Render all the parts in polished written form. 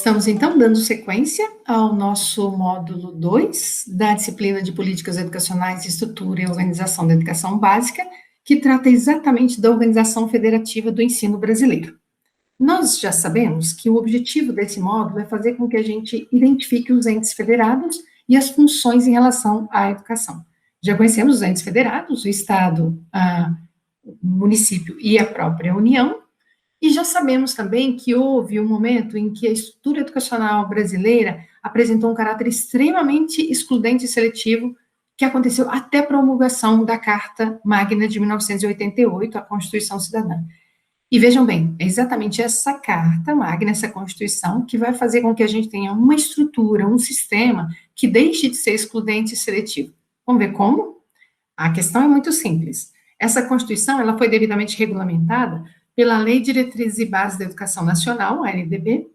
Estamos, então, dando sequência ao nosso módulo 2 da disciplina de Políticas Educacionais, Estrutura e Organização da Educação Básica, que trata exatamente da organização federativa do ensino brasileiro. Nós já sabemos que o objetivo desse módulo é fazer com que a gente identifique os entes federados e as funções em relação à educação. Já conhecemos os entes federados, o Estado, o município e a própria União, e já sabemos também que houve um momento em que a estrutura educacional brasileira apresentou um caráter extremamente excludente e seletivo, que aconteceu até a promulgação da Carta Magna de 1988, a Constituição Cidadã. E vejam bem, é exatamente essa Carta Magna, essa Constituição, que vai fazer com que a gente tenha uma estrutura, um sistema que deixe de ser excludente e seletivo. Vamos ver como? A questão é muito simples. Essa Constituição, ela foi devidamente regulamentada pela Lei Diretrizes e Bases da Educação Nacional, a LDB,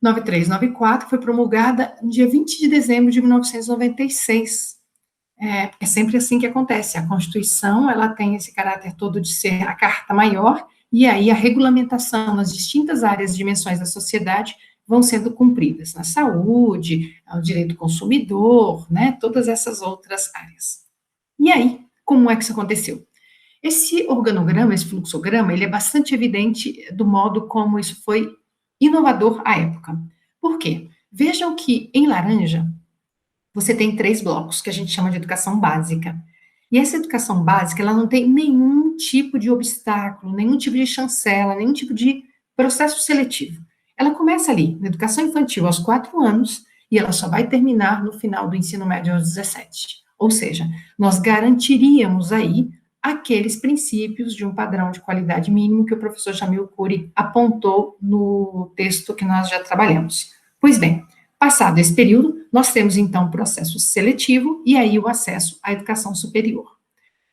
9394, que foi promulgada no dia 20 de dezembro de 1996. É sempre assim que acontece. A Constituição, ela tem esse caráter todo de ser a carta maior, e aí a regulamentação nas distintas áreas e dimensões da sociedade vão sendo cumpridas, na saúde, ao direito do consumidor, né, todas essas outras áreas. E aí, como é que isso aconteceu? Esse organograma, esse fluxograma, ele é bastante evidente do modo como isso foi inovador à época. Por quê? Vejam que em laranja você tem 3 blocos que a gente chama de educação básica. E essa educação básica, ela não tem nenhum tipo de obstáculo, nenhum tipo de chancela, nenhum tipo de processo seletivo. Ela começa ali, na educação infantil, aos 4 anos, e ela só vai terminar no final do ensino médio aos 17. Ou seja, nós garantiríamos aí aqueles princípios de um padrão de qualidade mínimo que o professor Jamil Coury apontou no texto que nós já trabalhamos. Pois bem, passado esse período, nós temos então o processo seletivo e aí o acesso à educação superior.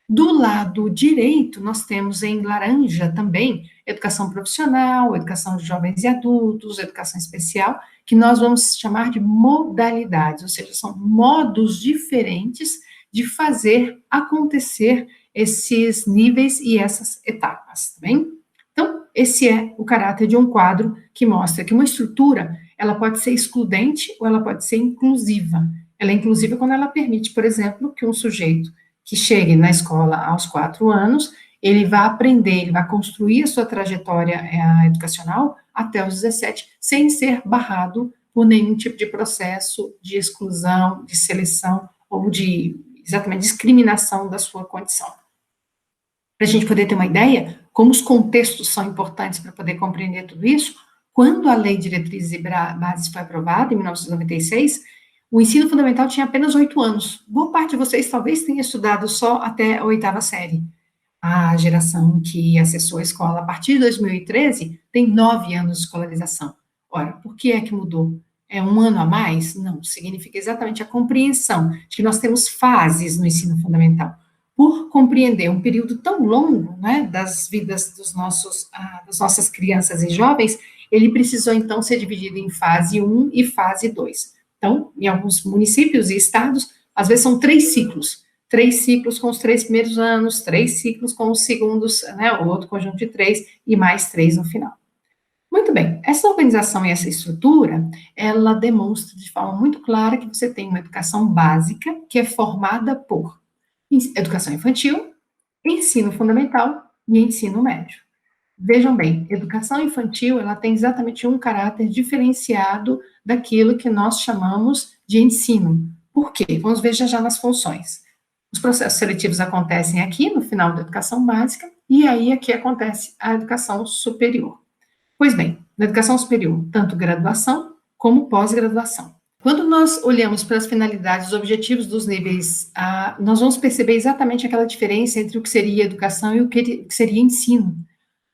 Do lado direito, nós temos em laranja também educação profissional, educação de jovens e adultos, educação especial, que nós vamos chamar de modalidades, ou seja, são modos diferentes de fazer acontecer esses níveis e essas etapas, tá bem? Então, esse é o caráter de um quadro que mostra que uma estrutura, ela pode ser excludente ou ela pode ser inclusiva. Ela é inclusiva quando ela permite, por exemplo, que um sujeito que chegue na escola aos 4 anos, ele vai aprender, ele vai construir a sua trajetória educacional até os 17, sem ser barrado por nenhum tipo de processo de exclusão, de seleção ou de, exatamente, discriminação da sua condição. Para a gente poder ter uma ideia, como os contextos são importantes para poder compreender tudo isso, quando a Lei de Diretrizes e Bases foi aprovada, em 1996, o ensino fundamental tinha apenas 8 anos. Boa parte de vocês talvez tenha estudado só até a 8ª série. A geração que acessou a escola a partir de 2013 tem 9 anos de escolarização. Ora, por que é que mudou? É um ano a mais? Não, significa exatamente a compreensão de que nós temos fases no ensino fundamental. Por compreender um período tão longo, né, das vidas das nossas crianças e jovens, ele precisou, então, ser dividido em fase 1 e fase 2. Então, em alguns municípios e estados, às vezes são 3 ciclos. 3 ciclos com os 3 primeiros anos, 3 ciclos com os segundos, né, o outro conjunto de 3, e mais 3 no final. Muito bem, essa organização e essa estrutura, ela demonstra de forma muito clara que você tem uma educação básica que é formada por educação infantil, ensino fundamental e ensino médio. Vejam bem, educação infantil, ela tem exatamente um caráter diferenciado daquilo que nós chamamos de ensino. Por quê? Vamos ver já nas funções. Os processos seletivos acontecem aqui, no final da educação básica, e aí aqui acontece a educação superior. Pois bem, na educação superior, tanto graduação como pós-graduação. Quando nós olhamos para as finalidades, os objetivos dos níveis, nós vamos perceber exatamente aquela diferença entre o que seria educação e o que seria ensino.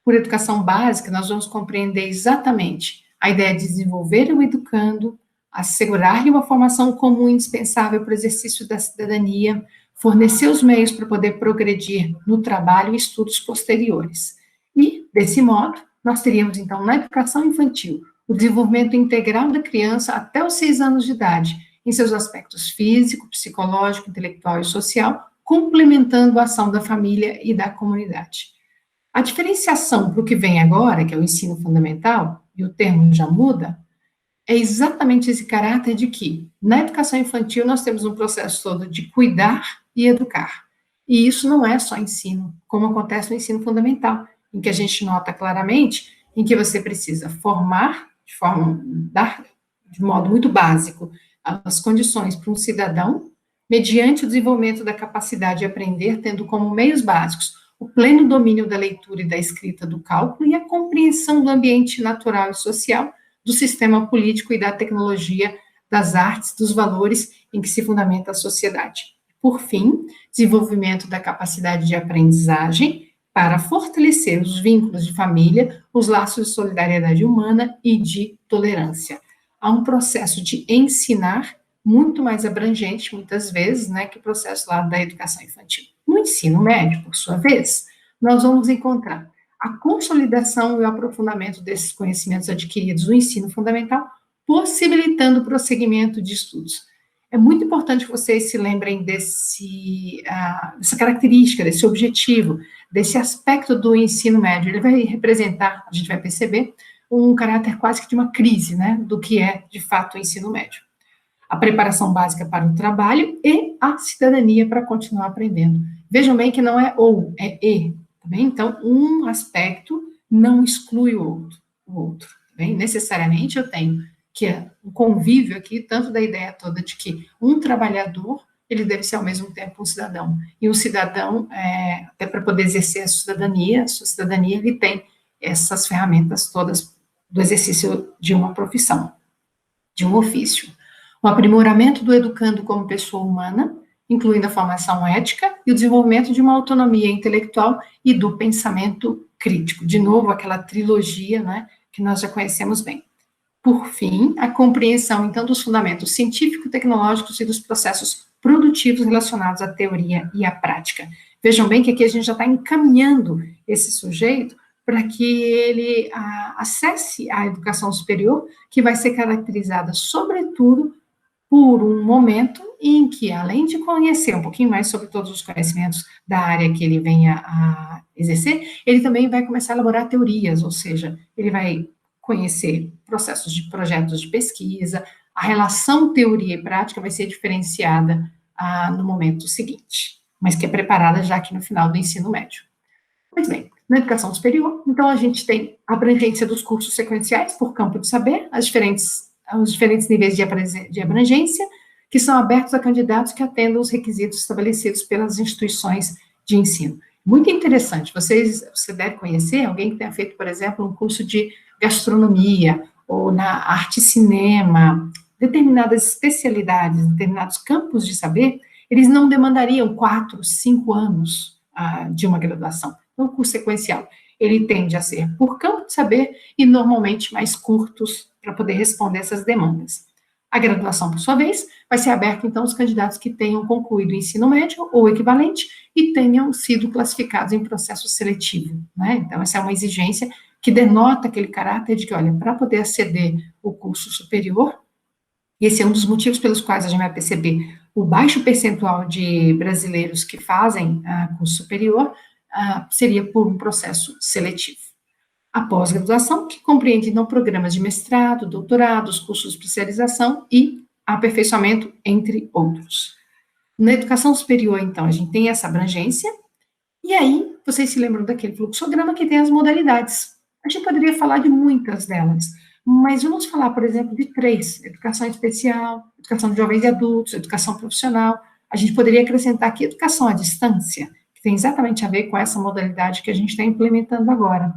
Por educação básica, nós vamos compreender exatamente a ideia de desenvolver o educando, assegurar-lhe uma formação comum indispensável para o exercício da cidadania, fornecer os meios para poder progredir no trabalho e estudos posteriores. E, desse modo, nós teríamos, então, na educação infantil, o desenvolvimento integral da criança até os 6 anos de idade, em seus aspectos físico, psicológico, intelectual e social, complementando a ação da família e da comunidade. A diferenciação para o que vem agora, que é o ensino fundamental, e o termo já muda, é exatamente esse caráter de que, na educação infantil, nós temos um processo todo de cuidar e educar. E isso não é só ensino, como acontece no ensino fundamental, em que a gente nota claramente em que você precisa formar, dar de modo muito básico, as condições para um cidadão, mediante o desenvolvimento da capacidade de aprender, tendo como meios básicos o pleno domínio da leitura e da escrita do cálculo e a compreensão do ambiente natural e social, do sistema político e da tecnologia, das artes, dos valores em que se fundamenta a sociedade. Por fim, desenvolvimento da capacidade de aprendizagem para fortalecer os vínculos de família, os laços de solidariedade humana e de tolerância. Há um processo de ensinar muito mais abrangente, muitas vezes, né, que o processo lá da educação infantil. No ensino médio, por sua vez, nós vamos encontrar a consolidação e o aprofundamento desses conhecimentos adquiridos no ensino fundamental, possibilitando o prosseguimento de estudos. É muito importante que vocês se lembrem dessa característica, desse objetivo, desse aspecto do ensino médio. Ele vai representar, a gente vai perceber, um caráter quase que de uma crise, né, do que é, de fato, o ensino médio. A preparação básica para o trabalho e a cidadania para continuar aprendendo. Vejam bem que não é ou, é e, tá bem? Então, um aspecto não exclui o outro, tá bem? Necessariamente eu tenho que um convívio aqui, tanto da ideia toda de que um trabalhador, ele deve ser ao mesmo tempo um cidadão, e um cidadão, até para poder exercer a sua cidadania, ele tem essas ferramentas todas do exercício de uma profissão, de um ofício. O aprimoramento do educando como pessoa humana, incluindo a formação ética e o desenvolvimento de uma autonomia intelectual e do pensamento crítico. De novo, aquela trilogia, né, que nós já conhecemos bem. Por fim, a compreensão, então, dos fundamentos científico-tecnológicos e dos processos produtivos relacionados à teoria e à prática. Vejam bem que aqui a gente já está encaminhando esse sujeito para que ele acesse a educação superior, que vai ser caracterizada, sobretudo, por um momento em que, além de conhecer um pouquinho mais sobre todos os conhecimentos da área que ele venha a exercer, ele também vai começar a elaborar teorias, ou seja, ele vai conhecer processos de projetos de pesquisa, a relação teoria e prática vai ser diferenciada no momento seguinte, mas que é preparada já aqui no final do ensino médio. Pois bem, na educação superior, então a gente tem a abrangência dos cursos sequenciais por campo de saber, os diferentes níveis de abrangência, que são abertos a candidatos que atendam os requisitos estabelecidos pelas instituições de ensino. Muito interessante, você deve conhecer alguém que tenha feito, por exemplo, um curso de gastronomia, ou na arte e cinema, determinadas especialidades, determinados campos de saber, eles não demandariam 4, 5 anos de uma graduação. Então, o curso sequencial, ele tende a ser por campo de saber e normalmente mais curtos para poder responder essas demandas. A graduação, por sua vez, vai ser aberta, então, aos candidatos que tenham concluído o ensino médio ou equivalente e tenham sido classificados em processo seletivo, né? Então, essa é uma exigência que denota aquele caráter de que, olha, para poder aceder ao curso superior, e esse é um dos motivos pelos quais a gente vai perceber o baixo percentual de brasileiros que fazem curso superior, seria por um processo seletivo. A pós-graduação, que compreende, então, programas de mestrado, doutorado, cursos de especialização e aperfeiçoamento, entre outros. Na educação superior, então, a gente tem essa abrangência, e aí, vocês se lembram daquele fluxograma que tem as modalidades. A gente poderia falar de muitas delas, mas vamos falar, por exemplo, de 3, educação especial, educação de jovens e adultos, educação profissional. A gente poderia acrescentar aqui educação à distância, que tem exatamente a ver com essa modalidade que a gente está implementando agora.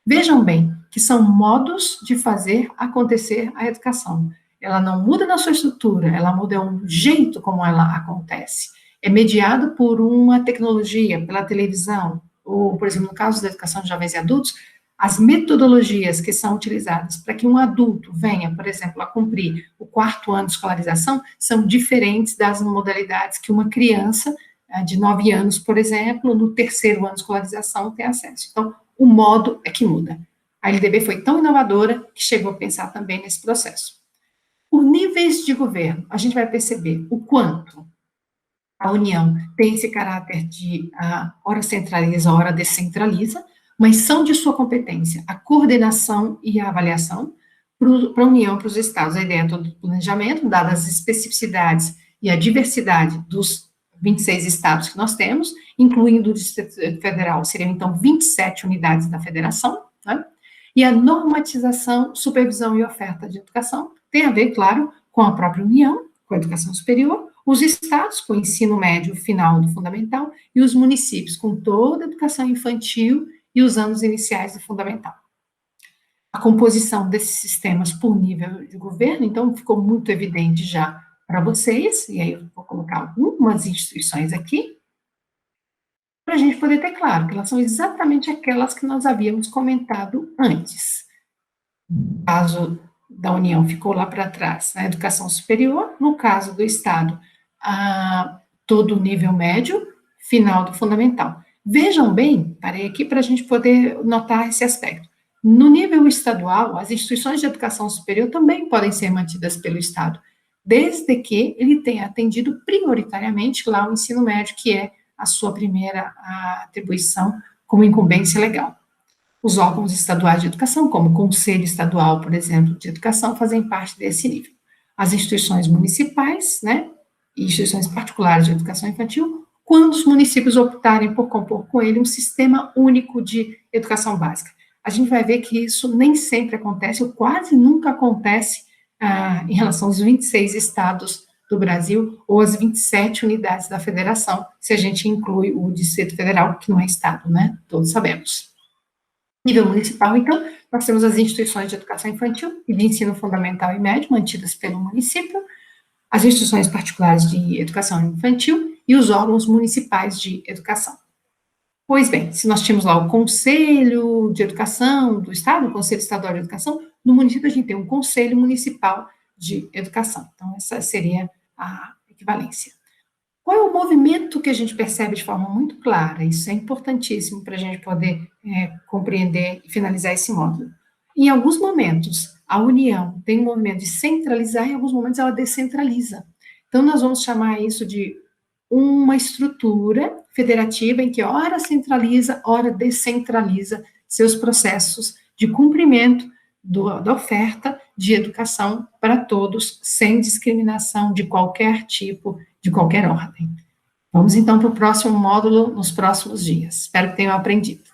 Vejam bem que são modos de fazer acontecer a educação. Ela não muda na sua estrutura, ela muda o jeito como ela acontece. É mediado por uma tecnologia, pela televisão, ou, por exemplo, no caso da educação de jovens e adultos, as metodologias que são utilizadas para que um adulto venha, por exemplo, a cumprir o 4º ano de escolarização, são diferentes das modalidades que uma criança de 9 anos, por exemplo, no 3º ano de escolarização tem acesso. Então, o modo é que muda. A LDB foi tão inovadora que chegou a pensar também nesse processo. Por níveis de governo, a gente vai perceber o quanto a União tem esse caráter de ora centraliza, ora descentraliza, mas são de sua competência a coordenação e a avaliação, para a União, para os estados. A ideia é todo o planejamento, dadas as especificidades e a diversidade dos 26 estados que nós temos, incluindo o Distrito Federal, seriam então 27 unidades da federação, né? E a normatização, supervisão e oferta de educação tem a ver, claro, com a própria União, com a educação superior, os estados com o ensino médio final do fundamental e os municípios com toda a educação infantil e os anos iniciais do fundamental. A composição desses sistemas por nível de governo, então, ficou muito evidente já para vocês, e aí eu vou colocar algumas instituições aqui, para a gente poder ter claro que elas são exatamente aquelas que nós havíamos comentado antes. No caso da União, ficou lá para trás a educação superior, no caso do Estado, todo o nível médio, final do fundamental. Vejam bem, parei aqui para a gente poder notar esse aspecto. No nível estadual, as instituições de educação superior também podem ser mantidas pelo Estado, desde que ele tenha atendido prioritariamente lá o ensino médio, que é a sua primeira atribuição como incumbência legal. Os órgãos estaduais de educação, como o Conselho Estadual, por exemplo, de Educação, fazem parte desse nível. As instituições municipais, né, e instituições particulares de educação infantil, quando os municípios optarem por compor com ele um sistema único de educação básica. A gente vai ver que isso nem sempre acontece, ou quase nunca acontece em relação aos 26 estados do Brasil, ou as 27 unidades da federação, se a gente inclui o Distrito Federal, que não é estado, né, todos sabemos. Nível municipal, então, nós temos as instituições de educação infantil e de ensino fundamental e médio, mantidas pelo município, as instituições particulares de educação infantil e os órgãos municipais de educação. Pois bem, se nós tínhamos lá o Conselho de Educação do Estado, o Conselho Estadual de Educação, no município a gente tem um Conselho Municipal de Educação. Então, essa seria a equivalência. Qual é o movimento que a gente percebe de forma muito clara? Isso é importantíssimo para a gente poder compreender e finalizar esse módulo. Em alguns momentos, a União tem um movimento de centralizar, em alguns momentos ela descentraliza. Então, nós vamos chamar isso de uma estrutura federativa em que ora centraliza, ora descentraliza seus processos de cumprimento da oferta de educação para todos, sem discriminação de qualquer tipo, de qualquer ordem. Vamos então para o próximo módulo nos próximos dias. Espero que tenham aprendido.